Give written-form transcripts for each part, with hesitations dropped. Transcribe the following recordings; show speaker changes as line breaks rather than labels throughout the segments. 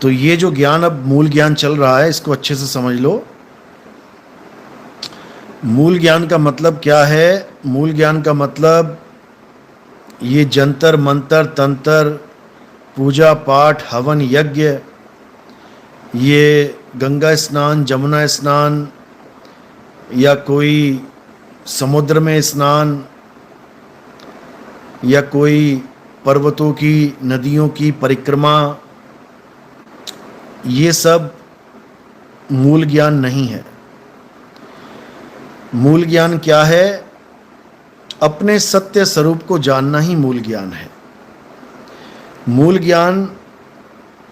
तो ये जो ज्ञान अब मूल ज्ञान चल रहा है, इसको अच्छे से समझ लो। मूल ज्ञान का मतलब क्या है? मूल ज्ञान का मतलब ये जंतर मंतर तंत्र, पूजा पाठ, हवन यज्ञ, ये गंगा स्नान, जमुना स्नान, या कोई समुद्र में स्नान, या कोई पर्वतों की, नदियों की परिक्रमा, ये सब मूल ज्ञान नहीं है। मूल ज्ञान क्या है? अपने सत्य स्वरूप को जानना ही मूल ज्ञान है। मूल ज्ञान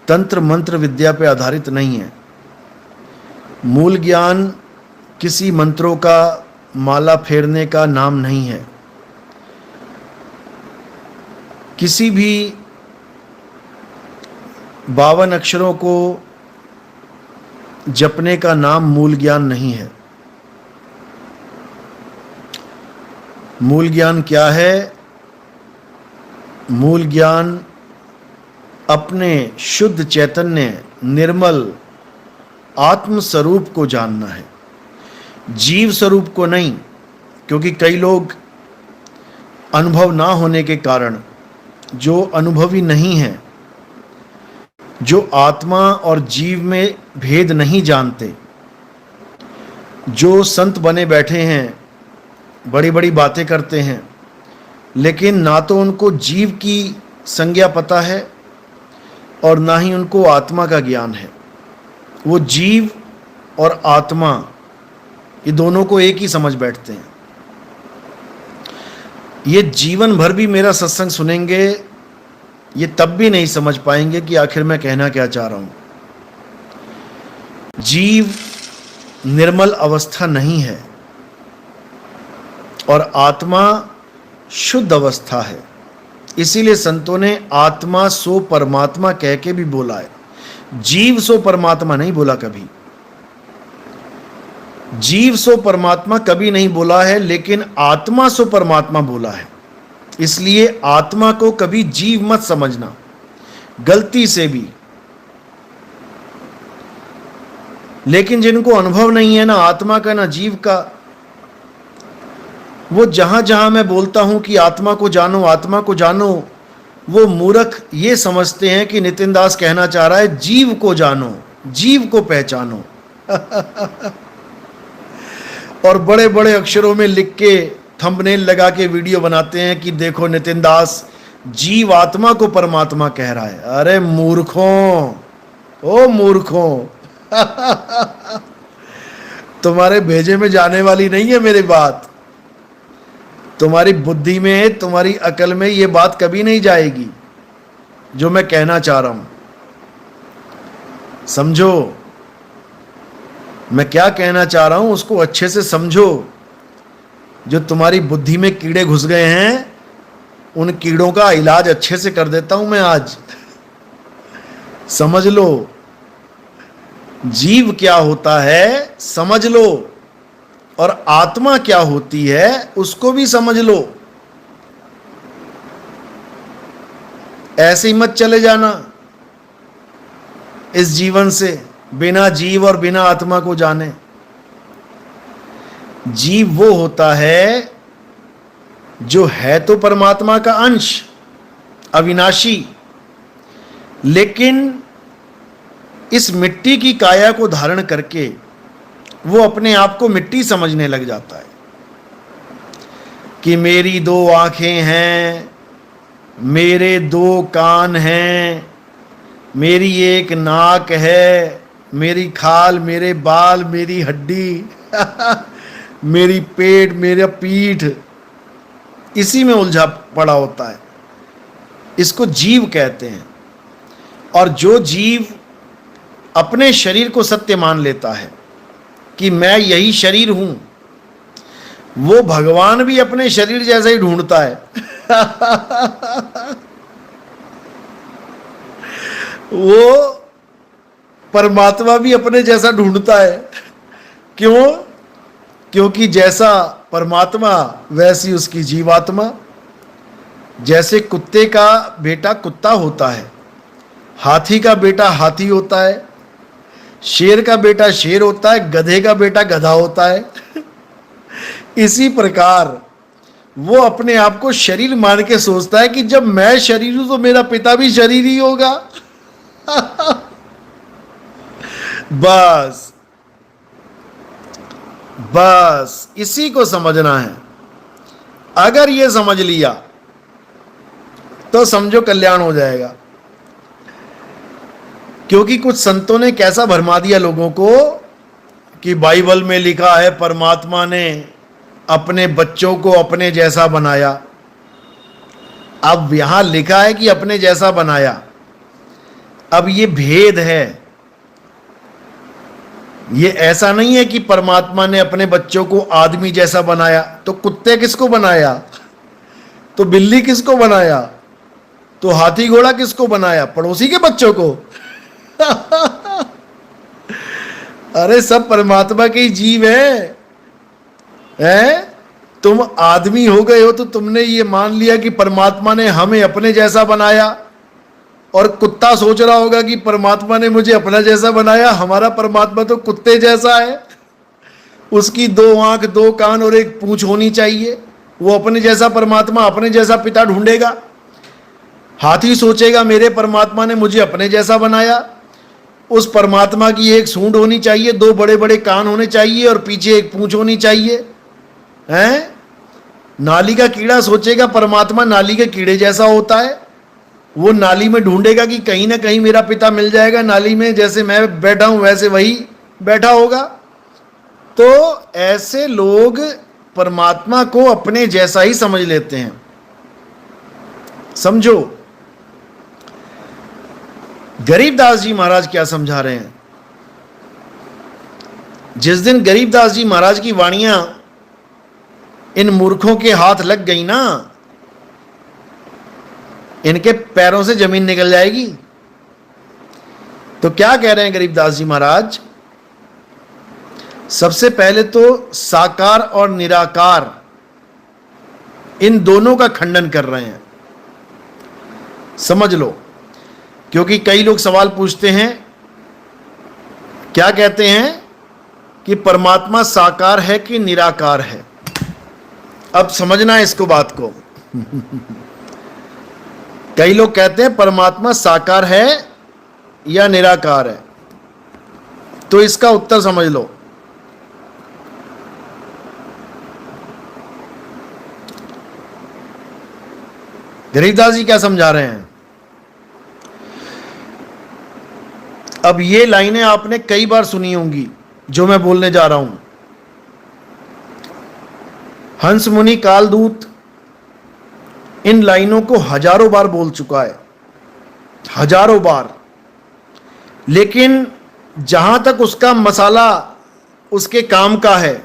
तंत्र मंत्र विद्या पे आधारित नहीं है। मूल ज्ञान किसी मंत्रों का माला फेरने का नाम नहीं है। किसी भी 52 अक्षरों को जपने का नाम मूल ज्ञान नहीं है। मूल ज्ञान क्या है? मूल ज्ञान अपने शुद्ध चैतन्य निर्मल आत्म स्वरूप को जानना है, जीव स्वरूप को नहीं। क्योंकि कई लोग अनुभव ना होने के कारण, जो अनुभवी नहीं है, जो आत्मा और जीव में भेद नहीं जानते, जो संत बने बैठे हैं, बड़ी बड़ी बातें करते हैं, लेकिन ना तो उनको जीव की संज्ञा पता है और ना ही उनको आत्मा का ज्ञान है। वो जीव और आत्मा, ये दोनों को एक ही समझ बैठते हैं। ये जीवन भर भी मेरा सत्संग सुनेंगे, ये तब भी नहीं समझ पाएंगे कि आखिर मैं कहना क्या चाह रहा हूं। जीव निर्मल अवस्था नहीं है और आत्मा शुद्ध अवस्था है। इसीलिए संतों ने आत्मा सो परमात्मा कह के भी बोला है। जीव सो परमात्मा नहीं बोला कभी। जीव सो परमात्मा कभी नहीं बोला है, लेकिन आत्मा सो परमात्मा बोला है। इसलिए आत्मा को कभी जीव मत समझना, गलती से भी। लेकिन जिनको अनुभव नहीं है ना आत्मा का ना जीव का, वो जहां जहां मैं बोलता हूं कि आत्मा को जानो, आत्मा को जानो, वो मूर्ख ये समझते हैं कि नितिन दास कहना चाह रहा है जीव को जानो, जीव को पहचानो। और बड़े बड़े अक्षरों में लिख के थंबनेल लगा के वीडियो बनाते हैं कि देखो नितिन दास जीव आत्मा को परमात्मा कह रहा है। अरे मूर्खों, ओ मूर्खों, तुम्हारे भेजे में जाने वाली नहीं है मेरी बात। तुम्हारी बुद्धि में, तुम्हारी अकल में ये बात कभी नहीं जाएगी जो मैं कहना चाह रहा हूं। समझो मैं क्या कहना चाह रहा हूं, उसको अच्छे से समझो। जो तुम्हारी बुद्धि में कीड़े घुस गए हैं, उन कीड़ों का इलाज अच्छे से कर देता हूं मैं आज। समझ लो जीव क्या होता है, समझ लो, और आत्मा क्या होती है उसको भी समझ लो। ऐसे ही मत चले जाना इस जीवन से बिना जीव और बिना आत्मा को जाने। जीव वो होता है जो है तो परमात्मा का अंश, अविनाशी, लेकिन इस मिट्टी की काया को धारण करके वो अपने आप को मिट्टी समझने लग जाता है कि मेरी 2 आंखें हैं, मेरे 2 कान हैं, मेरी एक नाक है, मेरी खाल, मेरे बाल, मेरी हड्डी, मेरी पेट, मेरा पीठ, इसी में उलझा पड़ा होता है। इसको जीव कहते हैं। और जो जीव अपने शरीर को सत्य मान लेता है कि मैं यही शरीर हूं, वो भगवान भी अपने शरीर जैसा ही ढूंढता है। वो परमात्मा भी अपने जैसा ढूंढता है। क्यों? क्योंकि जैसा परमात्मा वैसी उसकी जीवात्मा। जैसे कुत्ते का बेटा कुत्ता होता है, हाथी का बेटा हाथी होता है, शेर का बेटा शेर होता है, गधे का बेटा गधा होता है। इसी प्रकार वो अपने आप को शरीर मान के सोचता है कि जब मैं शरीर हूं तो मेरा पिता भी शरीर ही होगा। बस बस इसी को समझना है। अगर ये समझ लिया तो समझो कल्याण हो जाएगा। क्योंकि कुछ संतों ने कैसा भरमा दिया लोगों को कि बाइबल में लिखा है परमात्मा ने अपने बच्चों को अपने जैसा बनाया। अब यहां लिखा है कि अपने जैसा बनाया, अब ये भेद है। ये ऐसा नहीं है कि परमात्मा ने अपने बच्चों को आदमी जैसा बनाया। तो कुत्ते किसको बनाया? तो बिल्ली किसको बनाया? तो हाथी घोड़ा किसको बनाया? पड़ोसी के बच्चों को। अरे सब परमात्मा के ही जीव हैं? तुम आदमी हो गए हो तो तुमने ये मान लिया कि परमात्मा ने हमें अपने जैसा बनाया, और कुत्ता सोच रहा होगा कि परमात्मा ने मुझे अपना जैसा बनाया। हमारा परमात्मा तो कुत्ते जैसा है, उसकी 2 आंख 2 कान और 1 पूंछ होनी चाहिए। वो अपने जैसा परमात्मा, अपने जैसा पिता ढूंढेगा। हाथी सोचेगा मेरे परमात्मा ने मुझे अपने जैसा बनाया, उस परमात्मा की 1 सूंड होनी चाहिए, 2 बड़े बड़े कान होने चाहिए और पीछे 1 पूंछ होनी चाहिए। हैं? नाली का कीड़ा सोचेगा परमात्मा नाली के कीड़े जैसा होता है। वो नाली में ढूंढेगा कि कहीं ना कहीं मेरा पिता मिल जाएगा नाली में, जैसे मैं बैठा हूं वैसे वही बैठा होगा। तो ऐसे लोग परमात्मा को अपने जैसा ही समझ लेते हैं। समझो गरीबदास जी महाराज क्या समझा रहे हैं। जिस दिन गरीबदास जी महाराज की वाणियां इन मूर्खों के हाथ लग गई ना, इनके पैरों से जमीन निकल जाएगी। तो क्या कह रहे हैं गरीबदास जी महाराज? सबसे पहले तो साकार और निराकार इन दोनों का खंडन कर रहे हैं। समझ लो, क्योंकि कई लोग सवाल पूछते हैं, क्या कहते हैं कि परमात्मा साकार है कि निराकार है। अब समझना है इसको, बात को। कई लोग कहते हैं परमात्मा साकार है या निराकार है। तो इसका उत्तर समझ लो। गरीबदास जी क्या समझा रहे हैं? अब ये लाइनें आपने कई बार सुनी होंगी जो मैं बोलने जा रहा हूं। हंस मुनि कालदूत इन लाइनों को हजारों बार बोल चुका है, हजारों बार। लेकिन जहां तक उसका मसाला उसके काम का है,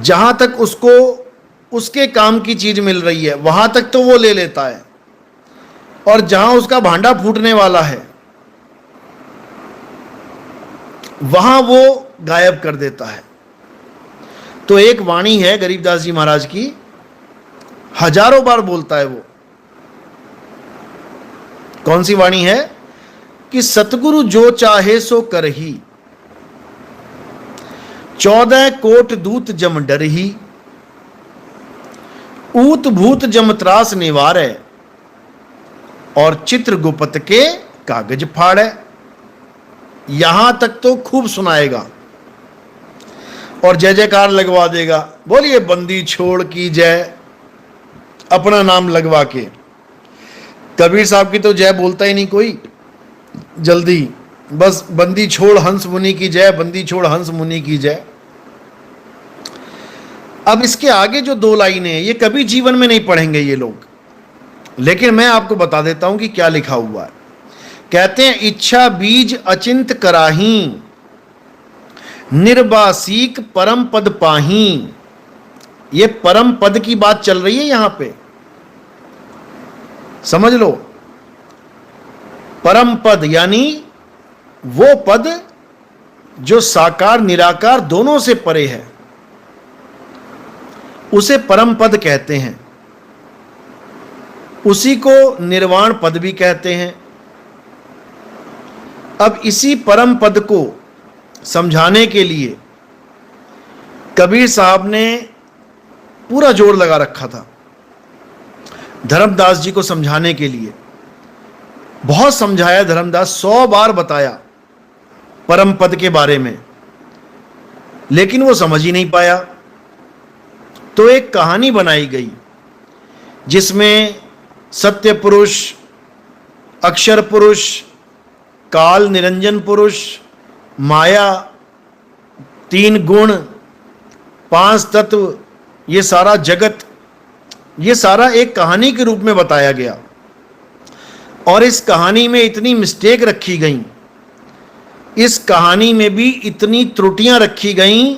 जहां तक उसको उसके काम की चीज मिल रही है, वहां तक तो वो ले लेता है, और जहां उसका भांडा फूटने वाला है वहां वो गायब कर देता है। तो एक वाणी है गरीबदास जी महाराज की, हजारों बार बोलता है वो। कौन सी वाणी है? कि सतगुरु जो चाहे सो करही, 14 कोट दूत जम डरही, ऊत भूत जम त्रास निवारे, और चित्र गुपत के कागज फाड़े। यहां तक तो खूब सुनाएगा और जय जयकार लगवा देगा। बोलिए बंदी छोड़ की जय, अपना नाम लगवा के। कबीर साहब की तो जय बोलता ही नहीं कोई जल्दी, बस बंदी छोड़ हंस मुनि की जय, बंदी छोड़ हंस मुनि की जय। अब इसके आगे जो 2 लाइनें हैं ये कभी जीवन में नहीं पढ़ेंगे ये लोग, लेकिन मैं आपको बता देता हूं कि क्या लिखा हुआ है। कहते हैं इच्छा बीज अचिंत कराही, निर्वासीक परम पद पाही। ये परम पद की बात चल रही है यहां पे, समझ लो। परम पद यानी वो पद जो साकार निराकार दोनों से परे है, उसे परम पद कहते हैं। उसी को निर्वाण पद भी कहते हैं। अब इसी परम पद को समझाने के लिए कबीर साहब ने पूरा जोर लगा रखा था। धर्मदास जी को समझाने के लिए बहुत समझाया धर्मदास, 100 बार बताया परम पद के बारे में, लेकिन वो समझ ही नहीं पाया। तो एक कहानी बनाई गई जिसमें सत्य पुरुष, अक्षर पुरुष, काल निरंजन पुरुष, माया, 3 गुण, 5 तत्व, ये सारा जगत, ये सारा एक कहानी के रूप में बताया गया। और इस कहानी में इतनी मिस्टेक रखी गई, इस कहानी में भी इतनी त्रुटियां रखी गईं।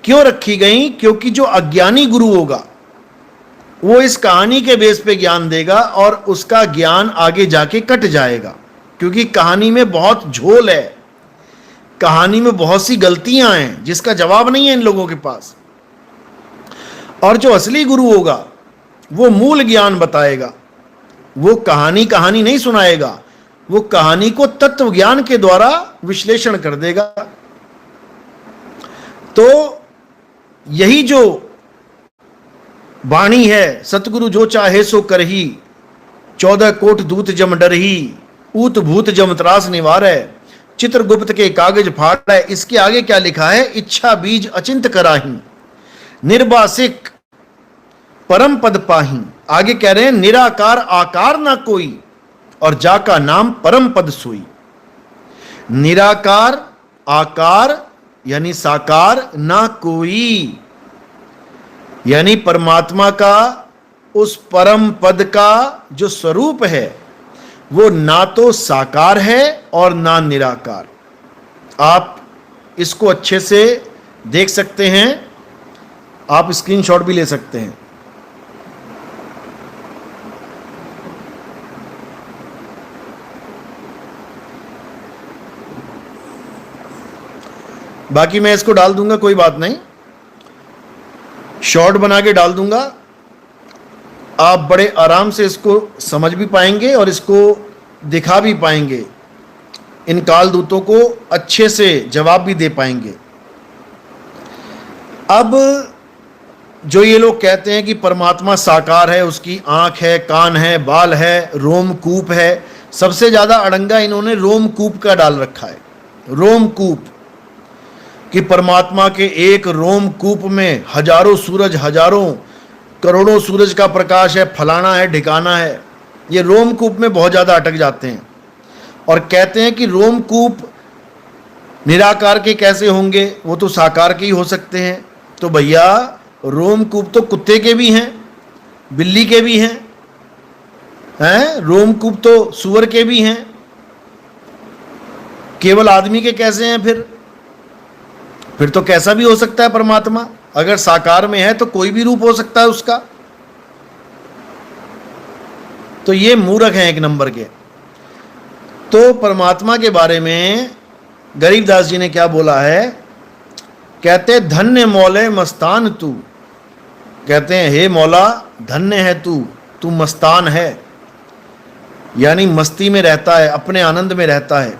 क्यों रखी गईं? क्योंकि जो अज्ञानी गुरु होगा वो इस कहानी के बेस पे ज्ञान देगा और उसका ज्ञान आगे जाके कट जाएगा, क्योंकि कहानी में बहुत झोल है, कहानी में बहुत सी गलतियां हैं जिसका जवाब नहीं है इन लोगों के पास। और जो असली गुरु होगा वो मूल ज्ञान बताएगा, वो कहानी कहानी नहीं सुनाएगा, वो कहानी को तत्व ज्ञान के द्वारा विश्लेषण कर देगा। तो यही जो वाणी है, सतगुरु जो चाहे सो करही, 14 कोट दूत जम डरही, ऊत भूत जम त्रास निवारै, चित्रगुप्त के कागज फाड़ है। इसके आगे क्या लिखा है? इच्छा बीज अचिंत कराही, निर्वासिक परम पद पाही। आगे कह रहे हैं निराकार आकार ना कोई, और जाका नाम परम पद सोई। निराकार आकार यानी साकार ना कोई, यानी परमात्मा का उस परम पद का जो स्वरूप है वो ना तो साकार है और ना निराकार। आप इसको अच्छे से देख सकते हैं, आप स्क्रीनशॉट भी ले सकते हैं। बाकी मैं इसको डाल दूंगा, कोई बात नहीं, शॉर्ट बना के डाल दूंगा। आप बड़े आराम से इसको समझ भी पाएंगे और इसको दिखा भी पाएंगे, इन काल दूतों को अच्छे से जवाब भी दे पाएंगे। अब जो ये लोग कहते हैं कि परमात्मा साकार है, उसकी आंख है, कान है, बाल है, रोमकूप है, सबसे ज़्यादा अड़ंगा इन्होंने रोमकूप का डाल रखा है। रोमकूप कि परमात्मा के एक रोमकूप में हजारों सूरज, हजारों करोड़ों सूरज का प्रकाश है, फलाना है, ठिकाना है। ये रोमकूप में बहुत ज़्यादा अटक जाते हैं और कहते हैं कि रोमकूप निराकार के कैसे होंगे, वो तो साकार के ही हो सकते हैं। तो भैया रोमकूप तो कुत्ते के भी हैं, बिल्ली के भी हैं, रोमकूप तो सूअर के भी हैं, केवल आदमी के कैसे हैं? फिर तो कैसा भी हो सकता है परमात्मा। अगर साकार में है तो कोई भी रूप हो सकता है उसका। तो ये मूर्ख हैं एक नंबर के। तो परमात्मा के बारे में गरीबदास जी ने क्या बोला है? कहते धन्य मौले मस्तान तू, कहते हैं हे मौला धन्य है तू, तू मस्तान है, यानी मस्ती में रहता है, अपने आनंद में रहता है।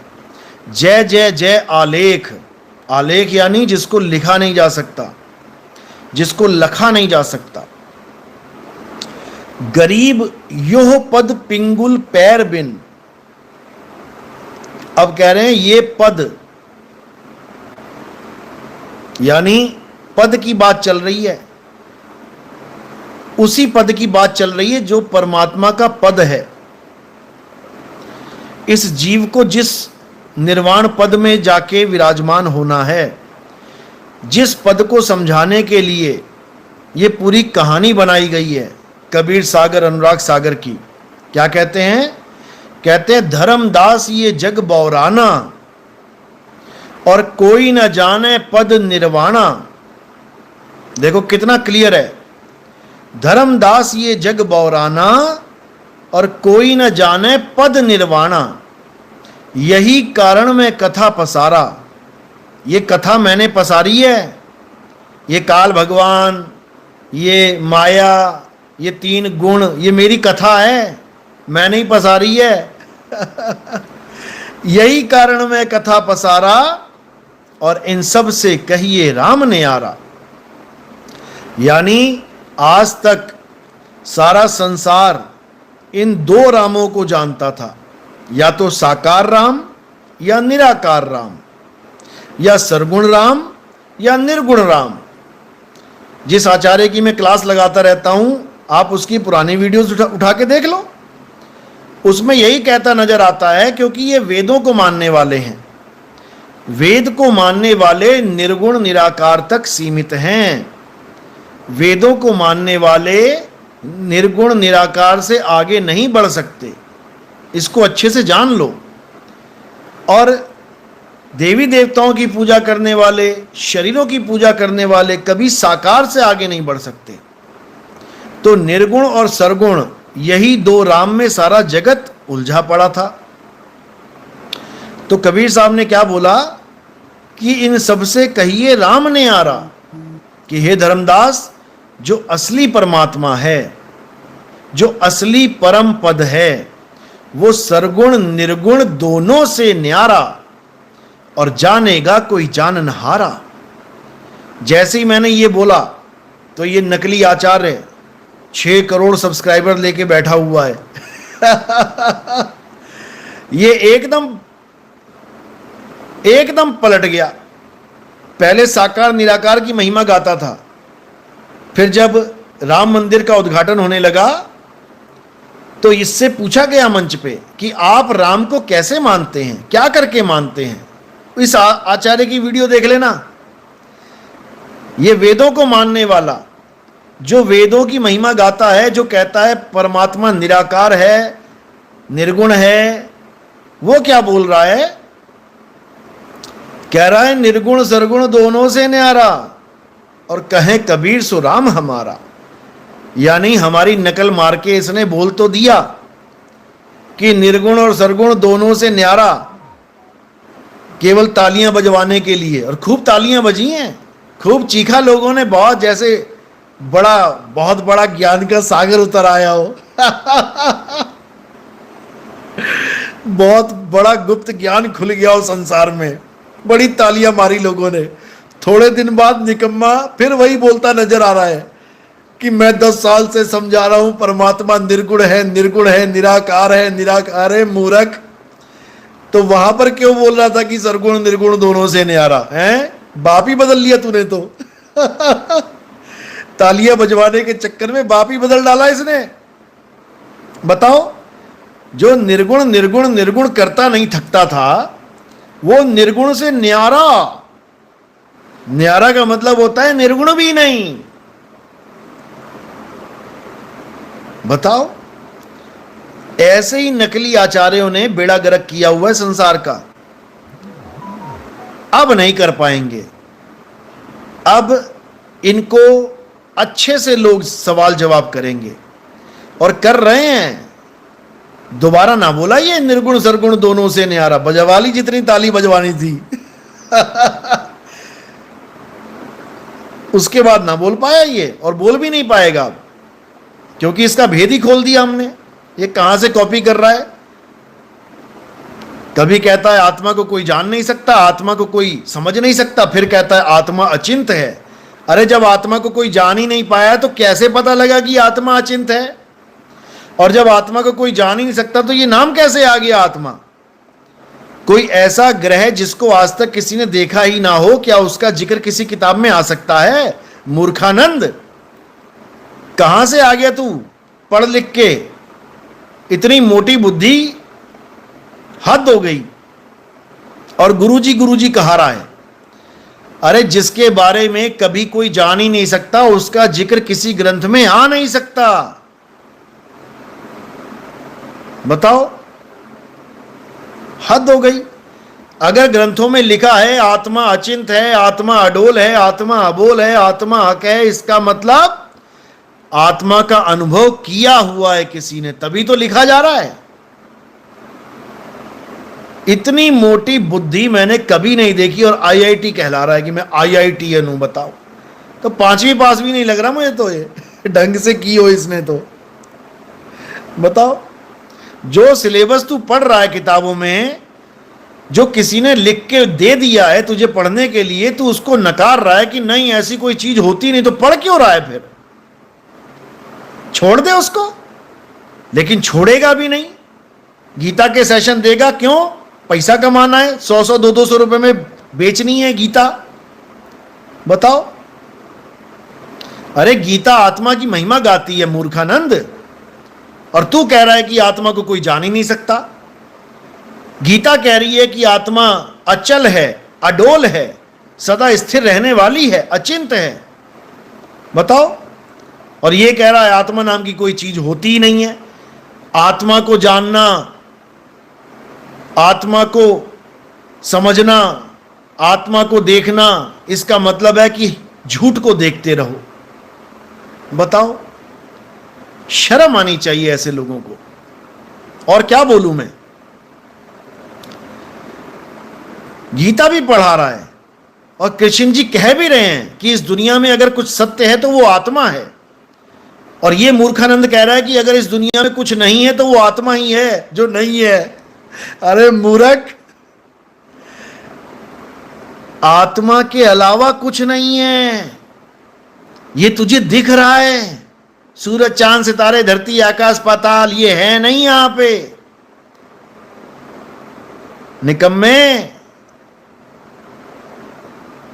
जय जय जय आलेख, आलेख यानी जिसको लिखा नहीं जा सकता, जिसको लखा नहीं जा सकता। गरीब योह पद पिंगुल पैर बिन। अब कह रहे हैं ये पद, यानी पद की बात चल रही है, उसी पद की बात चल रही है जो परमात्मा का पद है। इस जीव को जिस निर्वाण पद में जाके विराजमान होना है, जिस पद को समझाने के लिए ये पूरी कहानी बनाई गई है कबीर सागर अनुराग सागर की। क्या कहते हैं? कहते हैं धर्मदास ये जग बौराना, और कोई न जाने पद निर्वाणा। देखो कितना क्लियर है, धर्मदास ये जग बौराना और कोई न जाने पद निर्वाणा। यही कारण मैं कथा पसारा, ये कथा मैंने पसारी है। ये काल भगवान, ये माया, ये 3 गुण, ये मेरी कथा है, मैं नहीं पसारी है। यही कारण मैं कथा पसारा, और इन सब से कहिए राम ने आरा। यानी आज तक सारा संसार इन 2 रामों को जानता था, या तो साकार राम या निराकार राम, या सरगुण राम या निर्गुण राम। जिस आचार्य की मैं क्लास लगाता रहता हूं, आप उसकी पुरानी वीडियोस उठा के देख लो, उसमें यही कहता नजर आता है, क्योंकि ये वेदों को मानने वाले हैं। वेद को मानने वाले निर्गुण निराकार तक सीमित हैं। वेदों को मानने वाले निर्गुण निराकार से आगे नहीं बढ़ सकते, इसको अच्छे से जान लो। और देवी देवताओं की पूजा करने वाले, शरीरों की पूजा करने वाले कभी साकार से आगे नहीं बढ़ सकते। तो निर्गुण और सरगुण, यही 2 राम में सारा जगत उलझा पड़ा था। तो कबीर साहब ने क्या बोला कि इन सबसे कहिए राम ने आरा, कि हे धर्मदास, जो असली परमात्मा है, जो असली परम पद है, वो सरगुण निर्गुण दोनों से न्यारा, और जानेगा कोई जाननहारा। जैसे ही मैंने ये बोला तो ये नकली आचार्य 6 करोड़ सब्सक्राइबर लेके बैठा हुआ है। ये एकदम पलट गया। पहले साकार निराकार की महिमा गाता था, फिर जब राम मंदिर का उद्घाटन होने लगा तो इससे पूछा गया मंच पे कि आप राम को कैसे मानते हैं, क्या करके मानते हैं। इस आचार्य की वीडियो देख लेना। ये वेदों को मानने वाला, जो वेदों की महिमा गाता है, जो कहता है परमात्मा निराकार है, निर्गुण है, वो क्या बोल रहा है? कह रहा है निर्गुण सरगुण दोनों से न्यारा, और कहे कबीर सो राम हमारा। यानी हमारी नकल मार के इसने बोल तो दिया कि निर्गुण और सरगुण दोनों से न्यारा, केवल तालियां बजवाने के लिए। और खूब तालियां बजी हैं, खूब चीखा लोगों ने, बहुत जैसे बहुत बड़ा ज्ञान का सागर उतर आया हो। बहुत बड़ा गुप्त ज्ञान खुल गया हो संसार में, बड़ी तालियां मारी लोगों ने। थोड़े दिन बाद निकम्मा फिर वही बोलता नजर आ रहा है कि मैं 10 साल से समझा रहा हूं परमात्मा निर्गुण है, निर्गुण है, निराकार है, निराकार है, मूर्ख। तो वहां पर क्यों बोल रहा था कि सरगुण निर्गुण दोनों से न्यारा है? बाप ही बदल लिया तूने तो। तालियां बजवाने के चक्कर में बाप ही बदल डाला इसने। बताओ, जो निर्गुण निर्गुण निर्गुण करता नहीं थकता था, वो निर्गुण से न्यारा। न्यारा का मतलब होता है निर्गुण भी नहीं। बताओ, ऐसे ही नकली आचार्यों ने बेड़ा गर्क किया हुआ है संसार का। अब नहीं कर पाएंगे। अब इनको अच्छे से लोग सवाल जवाब करेंगे, और कर रहे हैं। दोबारा ना बोला ये निर्गुण सरगुण दोनों से न्यारा, बजवा ली जितनी ताली बजवानी थी। उसके बाद ना बोल पाया ये, और बोल भी नहीं पाएगा अब, क्योंकि इसका भेद ही खोल दिया हमने। ये कहां से कॉपी कर रहा है? कभी कहता है आत्मा को कोई जान नहीं सकता, आत्मा को कोई समझ नहीं सकता, फिर कहता है आत्मा अचिंत है। अरे जब आत्मा को कोई जान ही नहीं पाया तो कैसे पता लगा कि आत्मा अचिंत है? और जब आत्मा को कोई जान ही नहीं सकता तो ये नाम कैसे आ गया आत्मा? कोई ऐसा ग्रह जिसको आज तक किसी ने देखा ही ना हो, क्या उसका जिक्र किसी किताब में आ सकता है? मूर्खानंद, कहां से आ गया तू पढ़ लिख के? इतनी मोटी बुद्धि, हद हो गई। और गुरुजी कहा रहा है। अरे जिसके बारे में कभी कोई जान ही नहीं सकता, उसका जिक्र किसी ग्रंथ में आ नहीं सकता। बताओ, हद हो गई। अगर ग्रंथों में लिखा है आत्मा अचिंत है, आत्मा अडोल है, आत्मा अबोल है, आत्मा हक है, इसका मतलब आत्मा का अनुभव किया हुआ है किसी ने, तभी तो लिखा जा रहा है। इतनी मोटी बुद्धि मैंने कभी नहीं देखी, और आईआईटी कहला रहा है कि मैं आईआईटीएन हूं। बताओ, तो 5वीं पास भी नहीं लग रहा मुझे तो ये। ढंग से की हो इसने तो। बताओ, जो सिलेबस तू पढ़ रहा है किताबों में, जो किसी ने लिख के दे दिया है तुझे पढ़ने के लिए, तू उसको नकार रहा है कि नहीं ऐसी कोई चीज होती नहीं, तो पढ़ क्यों रहा है फिर? छोड़ दे उसको। लेकिन छोड़ेगा भी नहीं। गीता के सेशन देगा क्यों? पैसा कमाना है, 100 200 रुपए में बेचनी है गीता। बताओ। अरे गीता आत्मा की महिमा गाती है मूर्खानंद, और तू कह रहा है कि आत्मा को कोई जान ही नहीं सकता। गीता कह रही है कि आत्मा अचल है, अडोल है, सदा स्थिर रहने वाली है, अचिंत है। बताओ। और ये कह रहा है आत्मा नाम की कोई चीज होती ही नहीं है। आत्मा को जानना, आत्मा को समझना, आत्मा को देखना, इसका मतलब है कि झूठ को देखते रहो। बताओ, शर्म आनी चाहिए ऐसे लोगों को। और क्या बोलूं मैं? गीता भी पढ़ा रहा है और कृष्ण जी कह भी रहे हैं कि इस दुनिया में अगर कुछ सत्य है तो वो आत्मा है। और ये मूर्खानंद कह रहा है कि अगर इस दुनिया में कुछ नहीं है तो वो आत्मा ही है जो नहीं है। अरे मूर्ख, आत्मा के अलावा कुछ नहीं है। ये तुझे दिख रहा है, सूरज चांद सितारे धरती आकाश पाताल, ये है नहीं यहां पे। निकम्मे,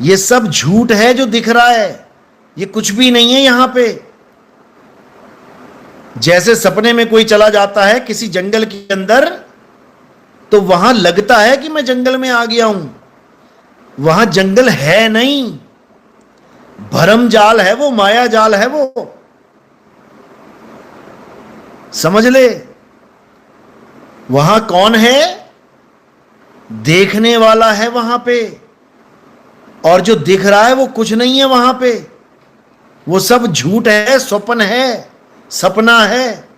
ये सब झूठ है जो दिख रहा है, ये कुछ भी नहीं है यहां पे। जैसे सपने में कोई चला जाता है किसी जंगल के अंदर, तो वहां लगता है कि मैं जंगल में आ गया हूं, वहां जंगल है नहीं, भरम जाल है वो, माया जाल है वो। समझ ले। वहां कौन है? देखने वाला है वहां पे, और जो दिख रहा है वो कुछ नहीं है वहां पे। वो सब झूठ है, स्वप्न है, सपना है।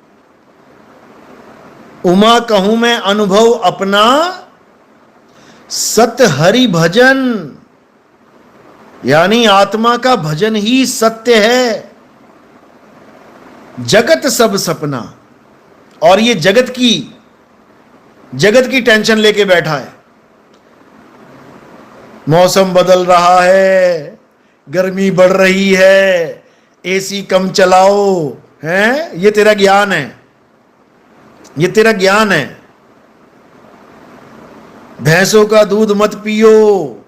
उमा कहूं मैं अनुभव अपना, सत्य हरि भजन, यानी आत्मा का भजन ही सत्य है। जगत सब सपना। और ये जगत की टेंशन लेके बैठा है। मौसम बदल रहा है, गर्मी बढ़ रही है, एसी कम चलाओ, हैं? ये तेरा ज्ञान है, ये तेरा ज्ञान है। भैंसों का दूध मत पियो,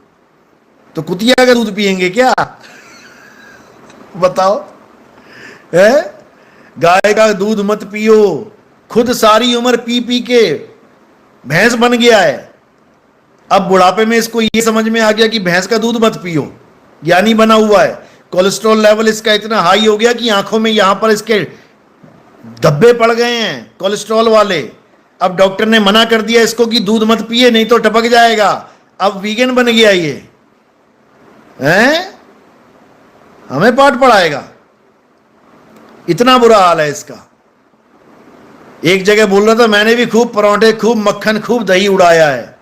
तो कुतिया का दूध पिएंगे क्या? बताओ। है? गाय का दूध मत पियो। खुद सारी उम्र पी पी के भैंस बन गया है, अब बुढ़ापे में इसको ये समझ में आ गया कि भैंस का दूध मत पियो। ज्ञानी बना हुआ है, कोलेस्ट्रॉल लेवल इसका इतना हाई हो गया कि आंखों में यहां पर इसके धब्बे पड़ गए हैं कोलेस्ट्रॉल वाले। अब डॉक्टर ने मना कर दिया इसको कि दूध मत पिए नहीं तो टपक जाएगा। अब वीगन बन गया ये, हैं? हमें पाठ पढ़ाएगा। इतना बुरा हाल है इसका। एक जगह बोल रहा था मैंने भी खूब परांठे, खूब मक्खन, खूब दही उड़ाया है।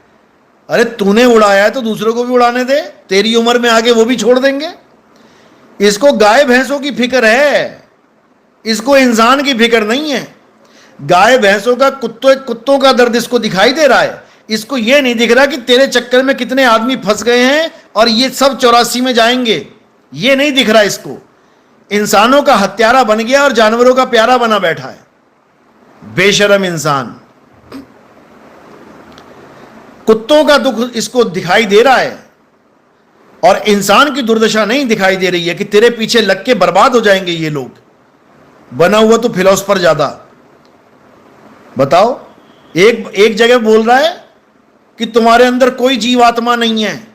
अरे तूने उड़ाया है तो दूसरों को भी उड़ाने दे, तेरी उम्र में आगे वो भी छोड़ देंगे। इसको गाय भैंसों की फिक्र है, इसको इंसान की फिक्र नहीं है। गाय भैंसों का, कुत्तों का दर्द इसको दिखाई दे रहा है। इसको ये नहीं दिख रहा कि तेरे चक्कर में कितने आदमी फंस गए हैं और ये सब 84 में जाएंगे। ये नहीं दिख रहा इसको। इंसानों का हत्यारा बन गया और जानवरों का प्यारा बना बैठा है। बेशरम इंसान। कुत्तों का दुख इसको दिखाई दे रहा है और इंसान की दुर्दशा नहीं दिखाई दे रही है कि तेरे पीछे लग के बर्बाद हो जाएंगे ये लोग। बना हुआ तो फिलोसफर ज्यादा। बताओ। एक जगह बोल रहा है कि तुम्हारे अंदर कोई जीवात्मा नहीं है,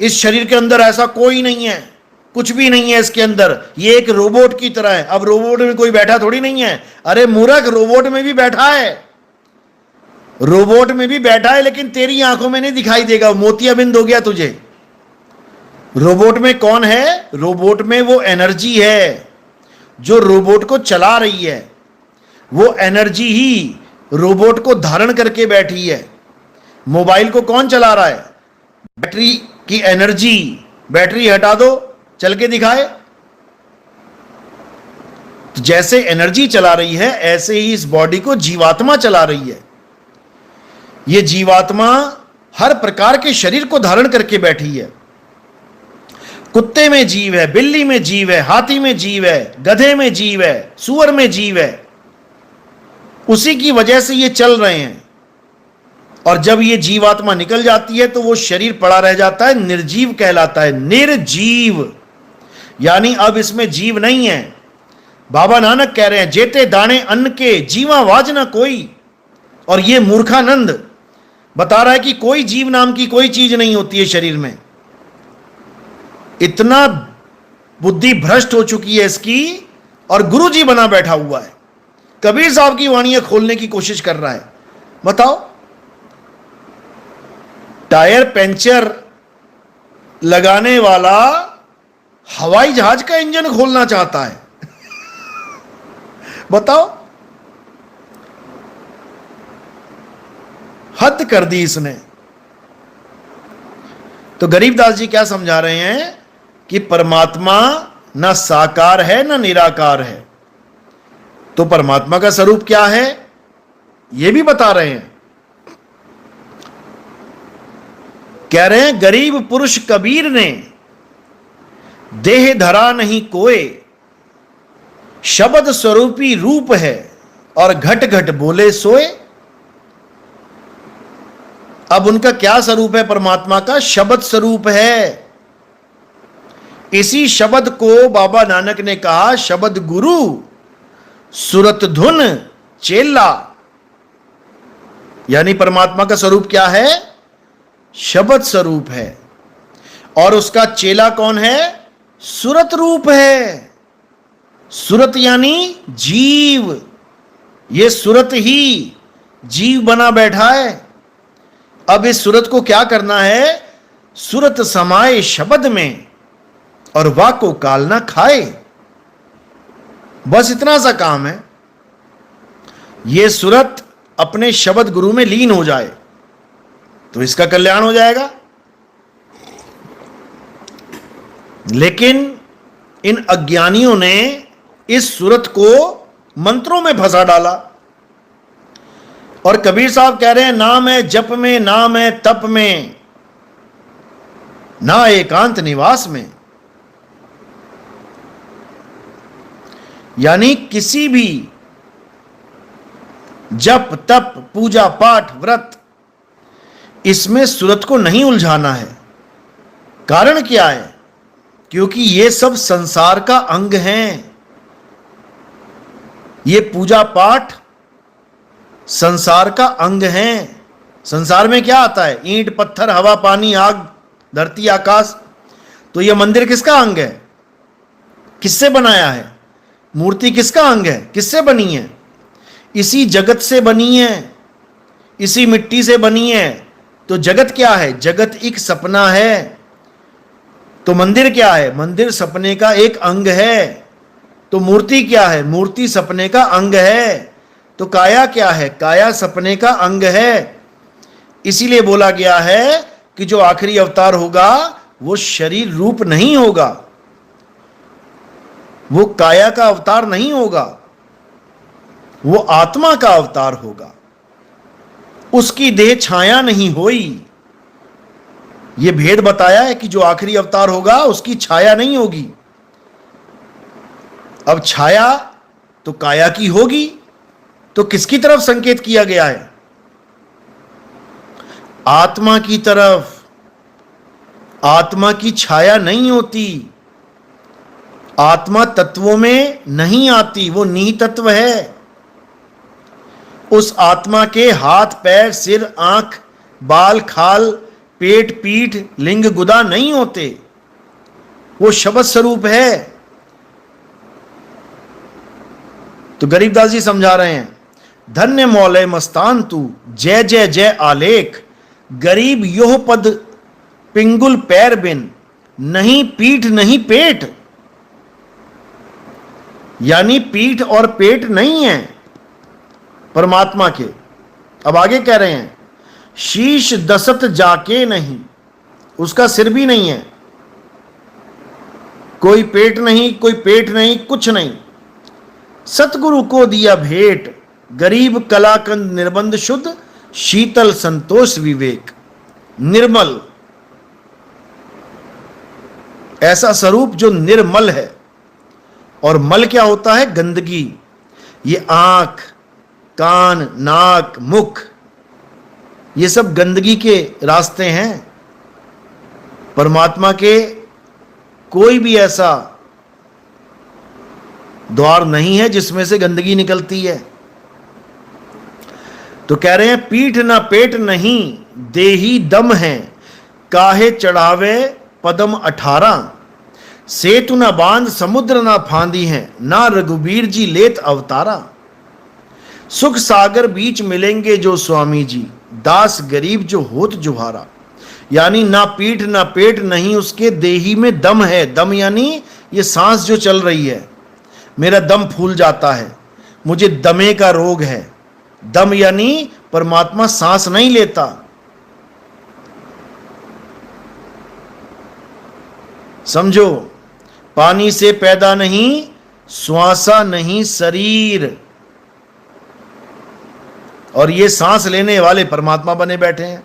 इस शरीर के अंदर ऐसा कोई नहीं है, कुछ भी नहीं है इसके अंदर, ये एक रोबोट की तरह है। अब रोबोट में कोई बैठा थोड़ी नहीं है। अरे मूर्ख, रोबोट में भी बैठा है, रोबोट में भी बैठा है, लेकिन तेरी आंखों में नहीं दिखाई देगा। मोतियाबिंद हो गया तुझे। रोबोट में कौन है? रोबोट में वो एनर्जी है जो रोबोट को चला रही है। वो एनर्जी ही रोबोट को धारण करके बैठी है। मोबाइल को कौन चला रहा है? बैटरी की एनर्जी। बैटरी हटा दो, चल के दिखाए। तो जैसे एनर्जी चला रही है ऐसे ही इस बॉडी को जीवात्मा चला रही है। यह जीवात्मा हर प्रकार के शरीर को धारण करके बैठी है। कुत्ते में जीव है, बिल्ली में जीव है, हाथी में जीव है, गधे में जीव है, सूअर में जीव है। उसी की वजह से ये चल रहे हैं। और जब ये जीवात्मा निकल जाती है तो वो शरीर पड़ा रह जाता है, निर्जीव कहलाता है। निर्जीव यानी अब इसमें जीव नहीं है। बाबा नानक कह रहे हैं, जेते दाने अन्न के जीवा वाज ना कोई। और ये मूर्खानंद बता रहा है कि कोई जीव नाम की कोई चीज नहीं होती है शरीर में। इतना बुद्धि भ्रष्ट हो चुकी है इसकी, और गुरु जी बना बैठा हुआ है। कबीर साहब की वाणियां खोलने की कोशिश कर रहा है। बताओ, टायर पंचर लगाने वाला हवाई जहाज का इंजन खोलना चाहता है। बताओ, हद कर दी इसने। तो गरीबदास जी क्या समझा रहे हैं कि परमात्मा ना साकार है ना निराकार है। तो परमात्मा का स्वरूप क्या है यह भी बता रहे हैं। कह रहे हैं, गरीब पुरुष कबीर ने देह धरा नहीं कोय, शब्द स्वरूपी रूप है और घट घट बोले सोए। अब उनका क्या स्वरूप है? परमात्मा का शब्द स्वरूप है। इसी शब्द को बाबा नानक ने कहा, शब्द गुरु सुरत धुन चेला। यानी परमात्मा का स्वरूप क्या है? शब्द स्वरूप है। और उसका चेला कौन है? सुरत रूप है। सुरत यानी जीव। ये सुरत ही जीव बना बैठा है। अब इस सुरत को क्या करना है? सुरत समाए शब्द में और वाको काल ना खाए। बस इतना सा काम है। यह सुरत अपने शब्द गुरु में लीन हो जाए तो इसका कल्याण हो जाएगा। लेकिन इन अज्ञानियों ने इस सुरत को मंत्रों में फंसा डाला। और कबीर साहब कह रहे हैं, नाम है जप में, नाम है तप में, ना एकांत निवास में। यानी किसी भी जप तप पूजा पाठ व्रत इसमें सुरत को नहीं उलझाना है। कारण क्या है? क्योंकि ये सब संसार का अंग हैं। ये पूजा पाठ संसार का अंग हैं। संसार में क्या आता है? ईंट पत्थर हवा पानी आग धरती आकाश। तो ये मंदिर किसका अंग है? किससे बनाया है? मूर्ति किसका अंग है? किससे बनी है? इसी जगत से बनी है, इसी मिट्टी से बनी है। तो जगत क्या है? जगत एक सपना है। तो मंदिर क्या है? मंदिर सपने का एक अंग है। तो मूर्ति क्या है? मूर्ति सपने का अंग है। तो काया क्या है? काया सपने का अंग है। इसीलिए बोला गया है कि जो आखिरी अवतार होगा वो शरीर रूप नहीं होगा, वो काया का अवतार नहीं होगा, वो आत्मा का अवतार होगा। उसकी देह छाया नहीं होई। यह भेद बताया है कि जो आखिरी अवतार होगा उसकी छाया नहीं होगी। अब छाया तो काया की होगी, तो किसकी तरफ संकेत किया गया है? आत्मा की तरफ। आत्मा की छाया नहीं होती, आत्मा तत्वों में नहीं आती, वो निहि तत्व है। उस आत्मा के हाथ पैर सिर आंख बाल खाल पेट पीठ लिंग गुदा नहीं होते, वो शब्द स्वरूप है। तो गरीबदास जी समझा रहे हैं, धन्य मौले मस्तान तू जय जय जय आलेख, गरीब योह पद पिंगुल पैर बिन, नहीं पीठ नहीं पेट। यानी पीठ और पेट नहीं है परमात्मा के। अब आगे कह रहे हैं, शीश दसत जाके नहीं, उसका सिर भी नहीं है, कोई पेट नहीं कोई पेट नहीं कुछ नहीं। सतगुरु को दिया भेंट, गरीब कलाकंद निर्बंध शुद्ध, शीतल संतोष विवेक। निर्मल, ऐसा स्वरूप जो निर्मल है। और मल क्या होता है? गंदगी। ये आंख, कान, नाक, मुख, ये सब गंदगी के रास्ते हैं। परमात्मा के कोई भी ऐसा द्वार नहीं है जिसमें से गंदगी निकलती है। तो कह रहे हैं पीठ ना पेट नहीं, देही दम है, काहे चढ़ावे पदम 18। सेतु ना बांध समुद्र ना फांदी है, ना रघुबीर जी लेत अवतारा। सुख सागर बीच मिलेंगे जो स्वामी जी, दास गरीब जो होत जुहारा। यानी ना पीठ ना पेट नहीं, उसके देही में दम है। दम यानी ये सांस जो चल रही है, मेरा दम फूल जाता है, मुझे दमे का रोग है। दम यानी परमात्मा सांस नहीं लेता। समझो, पानी से पैदा नहीं, श्वासा नहीं शरीर, और ये सांस लेने वाले परमात्मा बने बैठे हैं।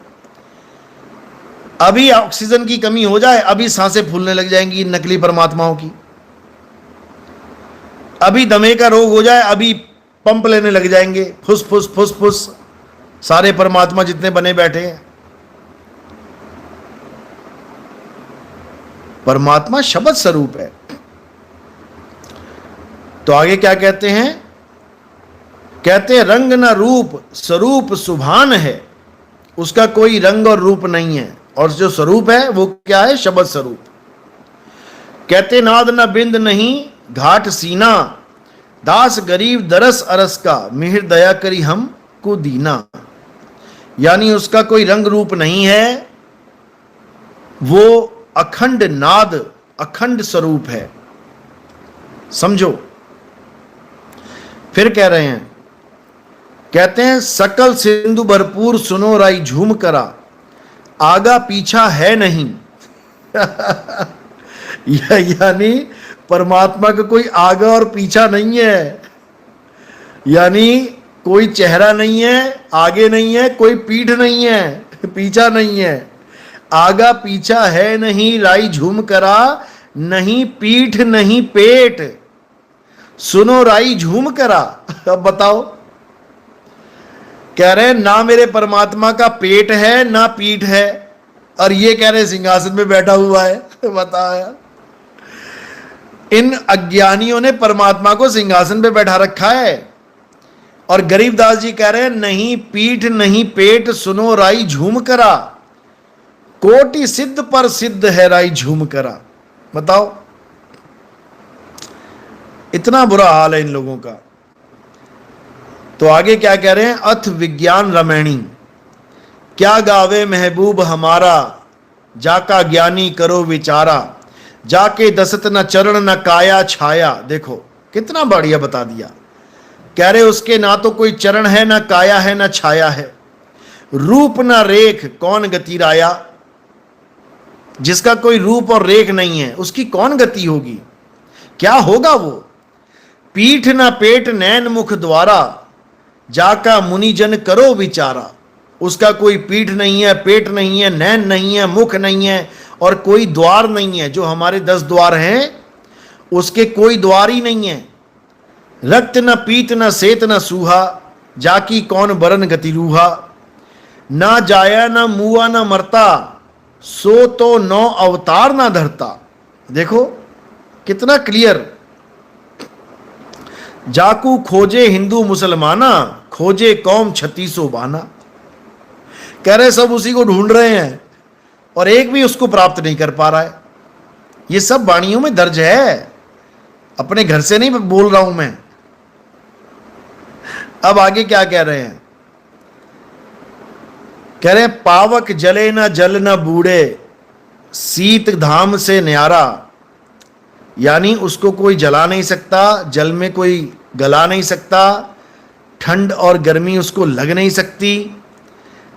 अभी ऑक्सीजन की कमी हो जाए, अभी सांसें फूलने लग जाएंगी नकली परमात्माओं की। अभी दमे का रोग हो जाए, अभी पंप लेने लग जाएंगे, फुस फुस फुस फुस, सारे परमात्मा जितने बने बैठे हैं। परमात्मा शब्द स्वरूप है। तो आगे क्या कहते हैं? कहते हैं रंग न रूप, स्वरूप सुभान है, उसका कोई रंग और रूप नहीं है। और जो स्वरूप है वो क्या है? शब्द स्वरूप। कहते नाद न बिंद नहीं, घाट सीना, दास गरीब दरस अरस का, मिहिर दया करी हम को दीना। यानी उसका कोई रंग रूप नहीं है, वो अखंड नाद, अखंड स्वरूप है। समझो। फिर कह रहे हैं, कहते हैं सकल सिंधु भरपूर सुनो राई झूम करा, आगा पीछा है नहीं। यानी परमात्मा का कोई आगा और पीछा नहीं है। यानी कोई चेहरा नहीं है, आगे नहीं है, कोई पीठ नहीं है, पीछा नहीं है। आगा पीछा है नहीं, राई झूम करा, नहीं पीठ नहीं पेट, सुनो राई झूम करा। अब बताओ, कह रहे ना मेरे परमात्मा का पेट है ना पीठ है, और ये कह रहे सिंहासन में बैठा हुआ है। बताया, इन अज्ञानियों ने परमात्मा को सिंहासन पे बैठा रखा है। और गरीबदास जी कह रहे हैं नहीं पीठ नहीं पेट, सुनो राई झूम करा, कोटि सिद्ध पर सिद्ध है राई झूम करा। बताओ, इतना बुरा हाल है इन लोगों का। तो आगे क्या कह रहे हैं? अथ विज्ञान रमैणी, क्या गावे महबूब हमारा, जाका ज्ञानी करो विचारा, जाके दसत न चरण न काया छाया। देखो कितना बढ़िया बता दिया। कह रहे उसके ना तो कोई चरण है, ना काया है, ना छाया है, रूप ना रेख, कौन गति राया। जिसका कोई रूप और रेख नहीं है, उसकी कौन गति होगी? क्या होगा वो? पीठ ना पेट नैन मुख द्वारा, जाका मुनिजन करो विचारा। उसका कोई पीठ नहीं है, पेट नहीं है, नैन नहीं है, मुख नहीं है, और कोई द्वार नहीं है। जो हमारे 10 द्वार हैं उसके कोई द्वार ही नहीं है। रक्त न पीत न सेत न सूहा, जाकी कौन बरन गति रूहा। ना जाया न मुआ न मरता, सो तो 9 अवतार ना धरता। देखो कितना क्लियर। जाकू खोजे हिंदू मुसलमाना, खोजे कौम 3600 बाना। कह रहे सब उसी को ढूंढ रहे हैं और एक भी उसको प्राप्त नहीं कर पा रहा है। ये सब वाणियों में दर्ज है, अपने घर से नहीं बोल रहा हूं मैं। अब आगे क्या कह रहे हैं? कह रहे हैं पावक जले ना जल ना बूढ़े, शीत धाम से न्यारा। यानी उसको कोई जला नहीं सकता, जल में कोई गला नहीं सकता, ठंड और गर्मी उसको लग नहीं सकती।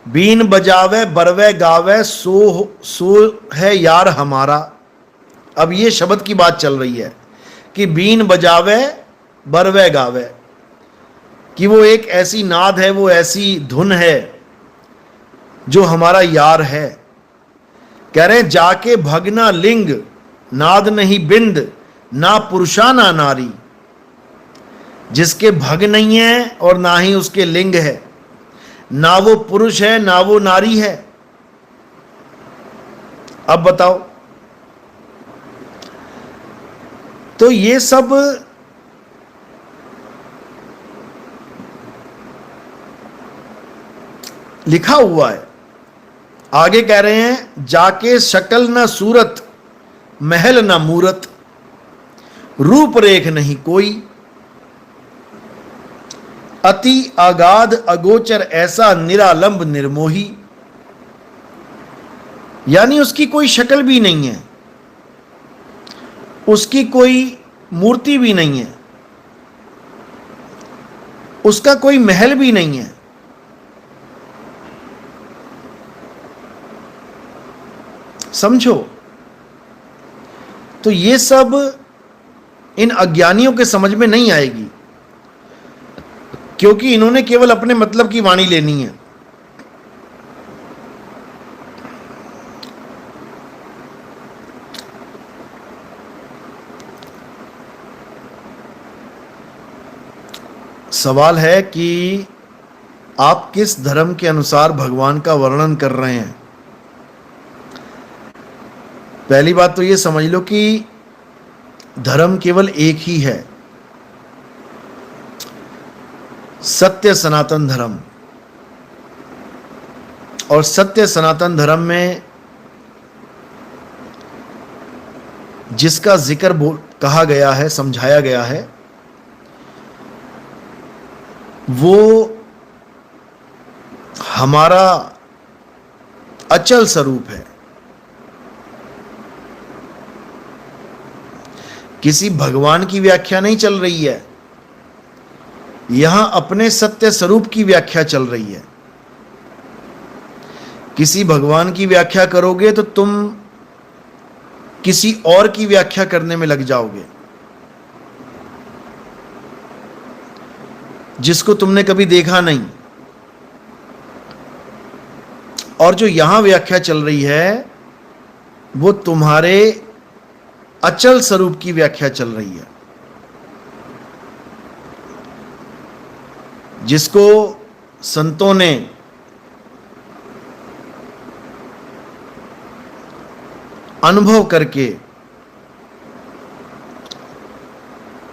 बीन बजावे बरवे गावे, सो है यार हमारा। अब ये शब्द की बात चल रही है कि बीन बजावे बरवे गावे, कि वो एक ऐसी नाद है, वो ऐसी धुन है जो हमारा यार है। कह रहे हैं जाके भगना लिंग, नाद नहीं बिंद, ना पुरुषा ना नारी। जिसके भग नहीं है और ना ही उसके लिंग है, ना वो पुरुष है ना वो नारी है। अब बताओ, तो ये सब लिखा हुआ है। आगे कह रहे हैं जाके शकल न सूरत, महल न मूरत, रूप रेख नहीं कोई, अति अगाध अगोचर ऐसा निरालंब निर्मोही। यानी उसकी कोई शक्ल भी नहीं है, उसकी कोई मूर्ति भी नहीं है, उसका कोई महल भी नहीं है। समझो, तो ये सब इन अज्ञानियों के समझ में नहीं आएगी, क्योंकि इन्होंने केवल अपने मतलब की वाणी लेनी है। सवाल है कि आप किस धर्म के अनुसार भगवान का वर्णन कर रहे हैं। पहली बात तो ये समझ लो कि धर्म केवल एक ही है, सत्य सनातन धर्म। और सत्य सनातन धर्म में जिसका जिक्र कहा गया है, समझाया गया है, वो हमारा अचल स्वरूप है। किसी भगवान की व्याख्या नहीं चल रही है, यहां अपने सत्य स्वरूप की व्याख्या चल रही है। किसी भगवान की व्याख्या करोगे तो तुम किसी और की व्याख्या करने में लग जाओगे, जिसको तुमने कभी देखा नहीं। और जो यहां व्याख्या चल रही है वो तुम्हारे अचल स्वरूप की व्याख्या चल रही है, जिसको संतों ने अनुभव करके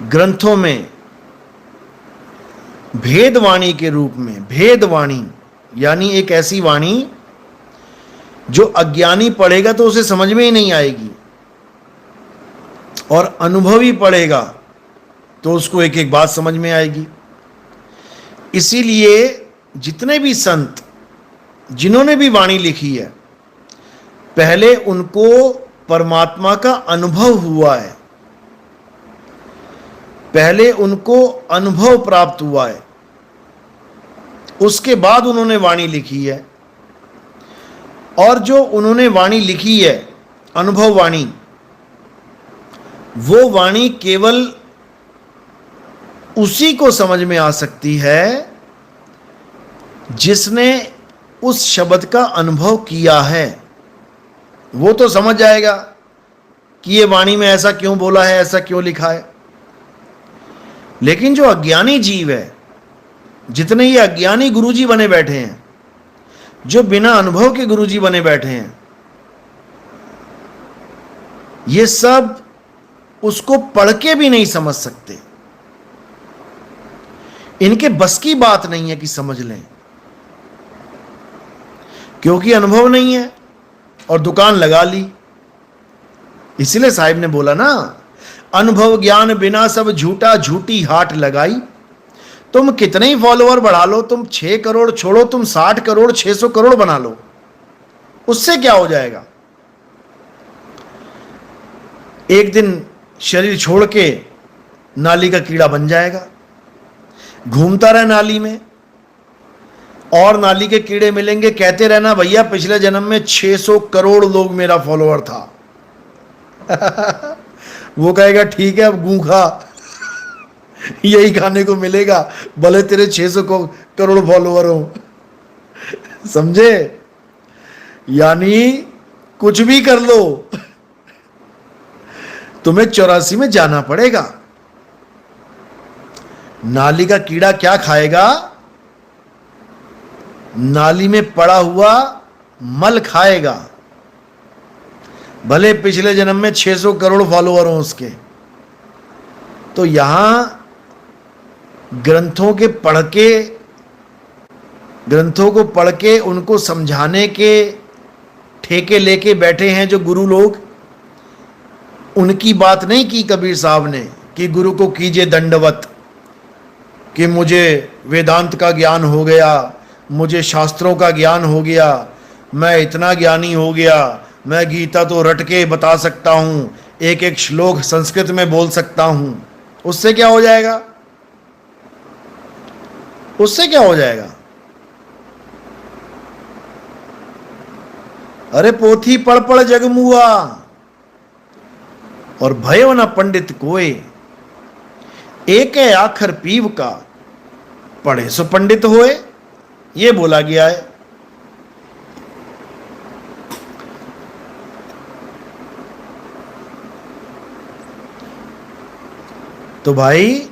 ग्रंथों में भेदवाणी के रूप में, भेदवाणी यानी एक ऐसी वाणी जो अज्ञानी पढ़ेगा तो उसे समझ में ही नहीं आएगी, और अनुभवी पढ़ेगा तो उसको एक एक बात समझ में आएगी। इसीलिए जितने भी संत जिन्होंने भी वाणी लिखी है, पहले उनको परमात्मा का अनुभव हुआ है, पहले उनको अनुभव प्राप्त हुआ है, उसके बाद उन्होंने वाणी लिखी है। और जो उन्होंने वाणी लिखी है, अनुभव वाणी, वो वाणी केवल उसी को समझ में आ सकती है जिसने उस शब्द का अनुभव किया है। वो तो समझ जाएगा कि ये वाणी में ऐसा क्यों बोला है, ऐसा क्यों लिखा है। लेकिन जो अज्ञानी जीव है, जितने ये अज्ञानी गुरुजी बने बैठे हैं, जो बिना अनुभव के गुरुजी बने बैठे हैं, ये सब उसको पढ़ के भी नहीं समझ सकते। इनके बस की बात नहीं है कि समझ लें, क्योंकि अनुभव नहीं है और दुकान लगा ली। इसलिए साहिब ने बोला ना, अनुभव ज्ञान बिना सब झूठा, झूठी हाट लगाई। तुम कितने ही फॉलोअर बढ़ा लो, तुम 6 करोड़ छोड़ो, तुम 60 करोड़ 600 करोड़ बना लो, उससे क्या हो जाएगा। एक दिन शरीर छोड़ के नाली का कीड़ा बन जाएगा, घूमता रहे नाली में, और नाली के कीड़े मिलेंगे, कहते रहना भैया पिछले जन्म में 600 करोड़ लोग मेरा फॉलोअर था। वो कहेगा ठीक है अब गूंखा। यही खाने को मिलेगा, भले तेरे 600 करोड़ फॉलोवर हो। समझे? यानी कुछ भी कर लो, तुम्हें 84 में जाना पड़ेगा। नाली का कीड़ा क्या खाएगा? नाली में पड़ा हुआ मल खाएगा, भले पिछले जन्म में 600 करोड़ फॉलोवर हो उसके। तो यहां ग्रंथों को पढ़ के उनको समझाने के ठेके लेके बैठे हैं जो गुरु लोग, उनकी बात नहीं की कबीर साहब ने कि गुरु को कीजिए दंडवत, कि मुझे वेदांत का ज्ञान हो गया, मुझे शास्त्रों का ज्ञान हो गया, मैं इतना ज्ञानी हो गया, मैं गीता तो रट के बता सकता हूं, एक एक श्लोक संस्कृत में बोल सकता हूं। उससे क्या हो जाएगा? उससे क्या हो जाएगा? अरे पोथी पढ़ पढ़ जगमुआ, और भयो न पंडित कोय, एक है आखर पीव का, पढ़े सो पंडित होए, ये बोला गया है। तो भाई